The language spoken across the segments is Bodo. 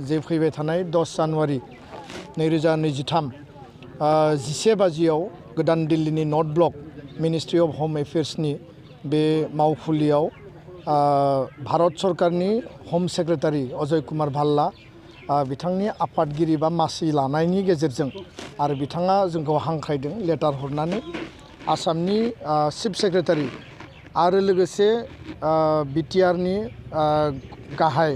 जे फैबाय थानाय 10 जानुवारि 2023 11 बाजियाव गोदान दिल्लीनि नर्थ ब्लक मिनिस्ट्री अफ होम एफेयर्सनि बे मावखुलियाव भारत सरकारनि होम सेक्रेटारि अजय कुमार भाल्ला बिथांनि आफादगिरि बा मासि लानायनि गेजेरजों आरो बिथाङा जोंखौ हांख्रायदों लेटार हरनानै आसामनि चिफ सेक्रेटारि आरो लोगोसे बिटिआरनि गाहाय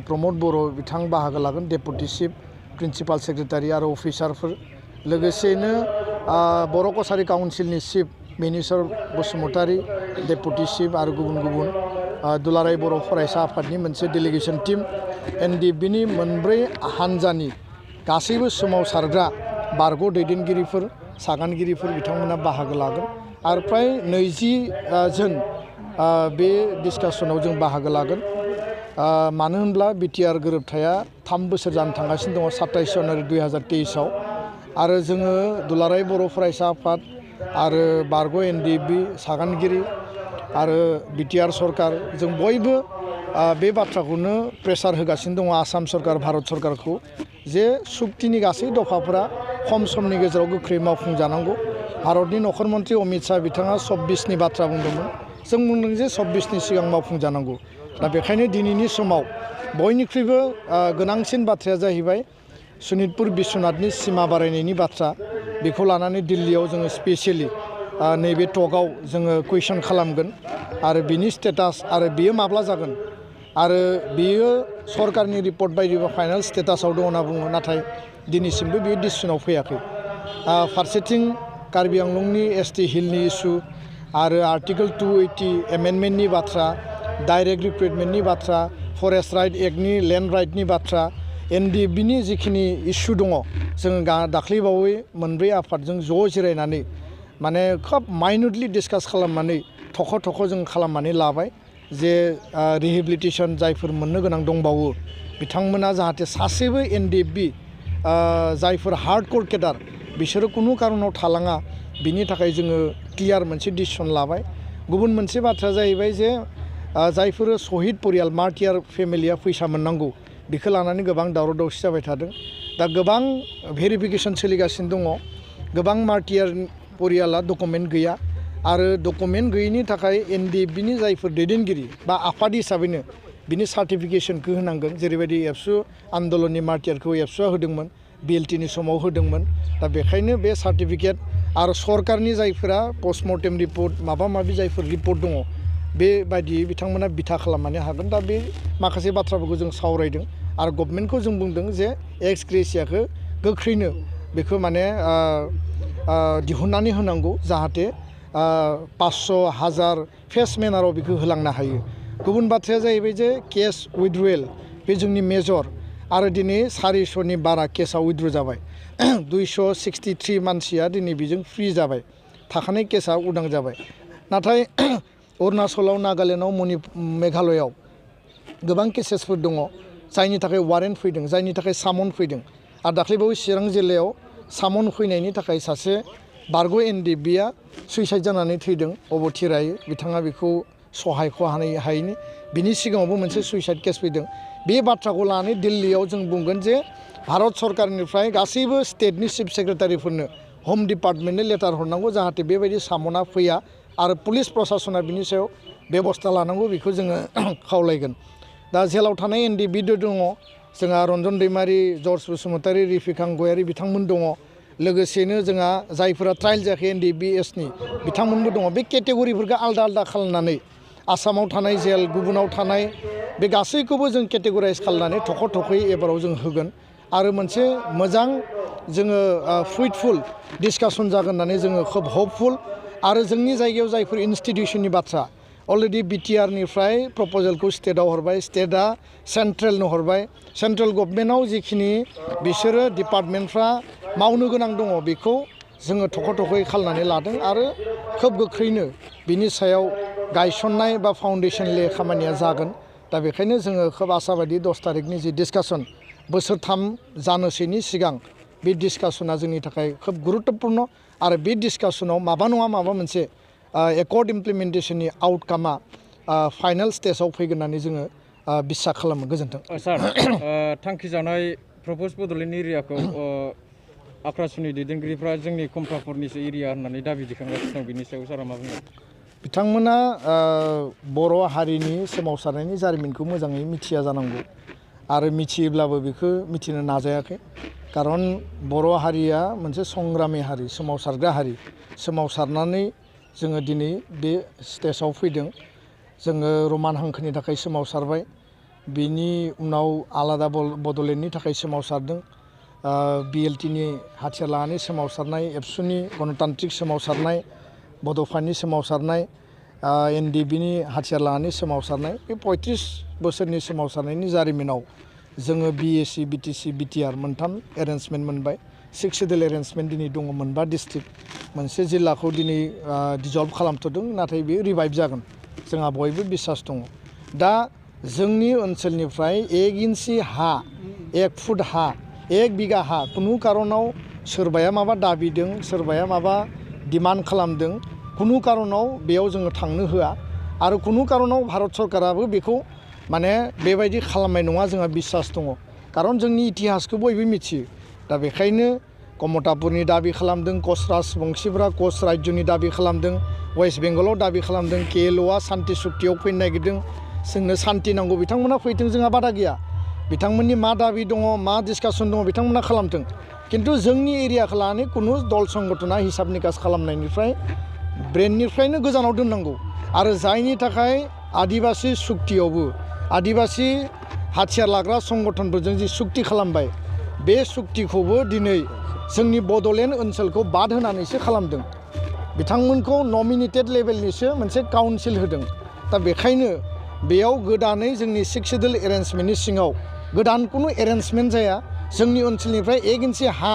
प्रमद बर' बिथां बाहागो लागोन डेपुटि चिफ प्रिन्सिपाल सेक्रेटारि आरो अफिसारफोर लोगोसेनो बर' कसारी काउन्सिलनि chief minister Basumatary deputy chief आरो गुबुन गुबुन दुलाराय बर' फरायसा आफादनि मोनसे डेलिगेसन टीम एनडिएफबिनि मोनब्रै हानजानि गासैबो सोमावसारग्रा बारग' दैदेनगिरिफोर सागानगिरिफोर बिथांमोना बाहागो लागोन आरो फ्राय 20 जन बे डिसकासनाव जों बाहागो लागोन मानो होनब्ला बिटिआर गोरोबथाया 3 बोसोर जानो थांगासिनो दङ 27 जानुवारि 2023 आव आरो जोङो दुलाराय बर' फरायसा आफाद आरो बारग' एनडिएफबि सागानगिरि आरो बिटिआर सरकार जों बयबो बे बाथ्राखौनो प्रेसार होगासिनो दङ आसाम सरकार भारत सरकारखौ जे सुक्तिनि गासै दफाफोरा खम समनि गेजेराव गोख्रै मावफुंजानांगौ भारतनि नखर मन्त्रि अमित शाह बिथाङा 26नि बाथ्रा बुंदोंमोन जों बुंदों जे 26नि सिगां मावफुंजानांगौ दा बेखायनो दिनैनि समाव बयनिख्रुइबो गोनांसिन बाथ्राया जाहैबाय सनितपुर बिश्वनाथनि सिमा बारायनायनि बाथ्रा बेखौ लानानै दिल्लीयाव जोङो स्पेसियेलि नैबे टकआव जोङो कुइसन खालामगोन आरो बिनि स्टेटास आरो बियो माब्ला जागोन आरो बियो सरकारनि रिपर्ट बायदिबा फाइनाल स्टेटासाव दं होनना बुङो नाथाय दिनैसिमबो बियो डिसिसनाव फैयाखै फारसेथिं कार्बि आंलंनि एसटि हिलनि इस्यु आरो आर्टिकल 280 एमेन्डमेन्टनि बाथ्रा डाइरेक्ट रिक्रुटमेन्टनि बाथ्रा फरेस्ट राइट एक्टनि लेन्ड राइटनि बाथ्रा एनडिएफबिनि जिखिनि इस्यु दङ जोङो दाख्लैबावै मोनब्रै आफादजों ज' जिरायनानै माने खोब माइन्युटलि डिसकास खालामनानै थख' जों खालामनानै लाबाय जे रिहेबिलिटेसन जायफोर मोननो गोनां दंबावो बिथांमोना जाहाथे सासेबो एनडिएफबि जायफोर हार्डकोर केडार बिसोरो कुनु कारनाव थालाङा बिनि थाखाय जोङो क्लियार मोनसे डिसिसन लाबाय गुबुन मोनसे बाथ्राया जाहैबाय जे जायफोर शहीद परियाल मार्टियार फेमिलिया फैसा मोननांगौ बेखौ लानानै गोबां दावराव दावसि जाबाय थादों दा गोबां भेरिफिकेसन सोलिगासिनो दङ गोबां मार्टियार परियाला डकुमेन्ट गैया आरो डकुमेन्ट गैयैनि थाखाय एनडिएफबिनि जायफोर दैदेनगिरि बा आफाद हिसाबैनो बिनि सार्टिफिकेसनखौ होनांगोन जेरैबायदि एबसु आन्दलननि मार्टियारखौ एबसुआ होदोंमोन बिएलटिनि समाव होदोंमोन दा बेखायनो बे सार्टिफिकेट आरो सरकारनि जायफोरा पस्टमर्टेम रिपर्ट माबा माबि जायफोर रिपर्ट दङ बेबायदियै बिथांमोना बिथा खालामनानै हागोन दा बे माखासे बाथ्राफोरखौ जों सावरायदों आरो गभर्नमेन्टखौ जों बुंदों जे एक्स ग्रेसियाखौ गोख्रैनो बेखौ माने दिहुननानै होनांगौ जाहाथे 500 1000 फेस मेनाराव बेखौ होलांनो हायो गुबुन बाथ्राया जाहैबाय जे केस उइथड्रयेल बे जोंनि मेजर आरो दिनै 400नि बारा केसा उइथड्र जाबाय 263 मानसिया दिनै बेजों फ्रि जाबाय थाखानाय केसा उदां जाबाय नाथाय अरुणाचलाव नागालेण्डआव मेघालयआव गोबां केसेसफोर दङ जायनि थाखाय वारेन्ट फैदों जायनि थाखाय सामन फैदों आरो दाख्लैबावै चिरां जिल्लायाव सामन फैनायनि थाखाय सासे बारग' एनडिएफबिया सुइसाइड जानानै थैदों अबथिरायै बिथाङा बेखौ सहायख' हायैनि बिनि सिगाङावबो मोनसे सुइसाइड केस फैदों बे बाथ्राखौ लानानै दिल्लीयाव जों बुंगोन जे भारत सरकारनिफ्राय गासैबो स्टेटनि चिफ सेक्रेटारिफोरनो होम डिपार्टमेन्टनो लेटार हरनांगौ जाहाथे बेबायदि सामना फैया आरो पुलिस प्रशासना बिनि सायाव बेबस्था लानांगौ बेखौ जोङो खावलायगोन दा जेलाव थानाय एनडिएफबि दङ जोंहा रन्जन दैमारि जर्ज बसुमतारी रिफिकां गयारि बिथांमोन दङ लोगोसेनो जोंहा जायफोरा ट्रायल जायाखै एनडिएफबि एसनि बिथांमोनबो दङ बे केटेगरिफोरखौ आलदा आलदा खालामनानै आसामाव थानाय जेल गुबुनाव थानाय बे गासैखौबो जों केटेगराइज खालामनानै थख'यै एबाराव जों होगोन आरो मोनसे मोजां जोङो फ्रुइटफुल डिसकासन जागोन होननानै जोङो खोब हपफुल आरो जोंनि जायगायाव जायफोर इनस्टिटिउसननि बाथ्रा अलरेडि बिटिआरनिफ्राय प्रप'जेलखौ स्टेटआव हरबाय स्टेटआ सेन्ट्रेलनो हरबाय सेन्ट्रेल गभर्नमेन्टआव जिखिनि बिसोरो डिपार्टमेन्टफ्रा मावनो गोनां दङ बेखौ जोङो थख'यै खालामनानै लादों आरो खोब गोख्रैनो बिनि सायाव गायसननाय बा फाउन्डेसन ले खामानिया जागोन दा बेखायनो जोङो खोब आसाबादि 10 तारिखनि जि डिसकासन बोसोरथाम जानोसैनि सिगां बे डिसकासना जोंनि थाखाय खोब गुरुत्वपूर्ण आरो बे डिसकासनाव माबा नङा माबा मोनसे एकर्ड इमप्लिमेन्टेसननि आउटकामा फाइनाल स्टेजाव फैगोन होननानै जोङो बिसास खालामो गोजोन्थों। सार थांखि जानाय प्रप'ज बड'लेण्ड एरियाखौ आक्रासुनि दैदेनगिरिफ्रा जोंनि कमतापुरनिसो एरिया होननानै दाबि दिखांगासिनो दं, बिनि सायाव सारा मा बुङो? बिथांमोना बर' हारिनि सोमावसारनायनि जारिमिनखौ मोजाङै मिथिया जानांगौ आरो मिथियोब्लाबो बेखौ मिथिनो नाजायाखै। खारन बर' हारिया मोनसे संग्रामि हारि, सोमावसारग्रा हारि। सोमावसारनानै जोङो दिनै बे स्टेजाव फैदों। जोङो रमान हांखोनि थाखाय सोमावसारबाय, बिनि उनाव आलादा बड'लेण्डनि थाखाय सोमावसारदों, BLTनि हाथियार लानानै सोमावसारनाय, एबसुनि गणतान्त्रिक सोमावसारनाय, बड'फानि सोमावसारनाय, NDBनि हाथियार लानानै सोमावसारनाय, बे 35 बोसोरनि सोमावसारनायनि जारिमिनाव जोङो BAC, BTC, BTR मोनथाम एरेन्जमेन्ट मोनबाय। 6 सिडुल एरेन्जमेन्ट दिनै दङ, मोनबा डिस्ट्रिक्ट, मोनसे जिल्लाखौ दिनै डिजल्भ खालामथ'दों, नाथाय बेयो रिभाइभ जागोन, जोंहा बयबो बिसास दङ। दा जोंनि ओनसोलनिफ्राय 1 इन्सि हा, 1 फुट हा, 1 बिगा हा खुनु कारनाव सोरबाया माबा दाबिदों, सोरबाया माबा डिमान्ड खालामदों, खुनु कारनाव बेयाव जोङो थांनो होआ आरो खुनु कारनाव भारत सरकाराबो बेखौ माने बेबायदि खालामनाय नङा, जोंहा बिसास दङ। खारन जोंनि इतिहासखौ बयबो मिथियो। दा बेखायनो कमतापुरनि दाबि खालामदों, कच राजबंसिफ्रा कच रायजोनि दाबि खालामदों, वेस्ट बेंगलाव दाबि खालामदों, KLOआ सान्ति सुक्तियाव फैनो नागिरदों, जोंनो सान्ति नांगौ, बिथांमोना फैथों, जोंहा बादा गैया। बिथांमोननि मा दाबि दङ, मा डिसकासन दङ, बिथांमोना खालामथों। खिन्थु जोंनि एरियाखौ लानानै खुनु दल संगठना हिसाब निकास खालामनायनिफ्राय ब्रेननिफ्रायनो गोजानाव दोननांगौ। आरो जायनि थाखाय आदिबासि सुक्तियावबो आदिबासि हाथियार लाग्रा संगठनफोरजों जि सुक्ति खालामबाय, बे सुक्तिखौबो दिनै जोंनि बड'लेण्ड ओनसोलखौ बाद होनानैसो खालामदों। बिथांमोनखौ नमिनेटेड लेभेलनिसो मोनसे काउन्सिल होदों। दा बेखायनो बेयाव गोदानै जोंनि 6 सिडुल एरेन्जमेन्टनि सिङाव गोदान खुनु एरेन्जमेन्ट जाया। जोंनि ओनसोलनिफ्राय 1 इन्सि हा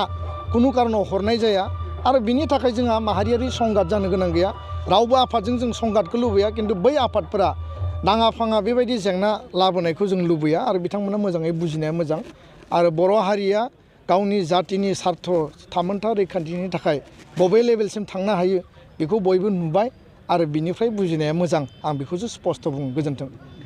खुनु कारनाव हरनाय जाया आरो बिनि थाखाय जोंहा माहारियारि संघात जानो गोनां गैया। रावबो आफादजों जों संघातखौ लुबैया, खिन्थु बै आफादफोरा नाङा फाङा बेबायदि जेंना लाबोनायखौ जों लुबैया आरो बिथांमोना मोजाङै बुजिनाया मोजां। आरो बर' हारिया गावनि जातिनि सार्थ थामोन्था रैखाथिनि थाखाय बबे लेभेलसिम थांनो हायो बेखौ बयबो नुबाय आरो बिनिफ्राय बुजिनाया मोजां, आं बेखौसो स्पष्ट बुङो। गोजोन्थों।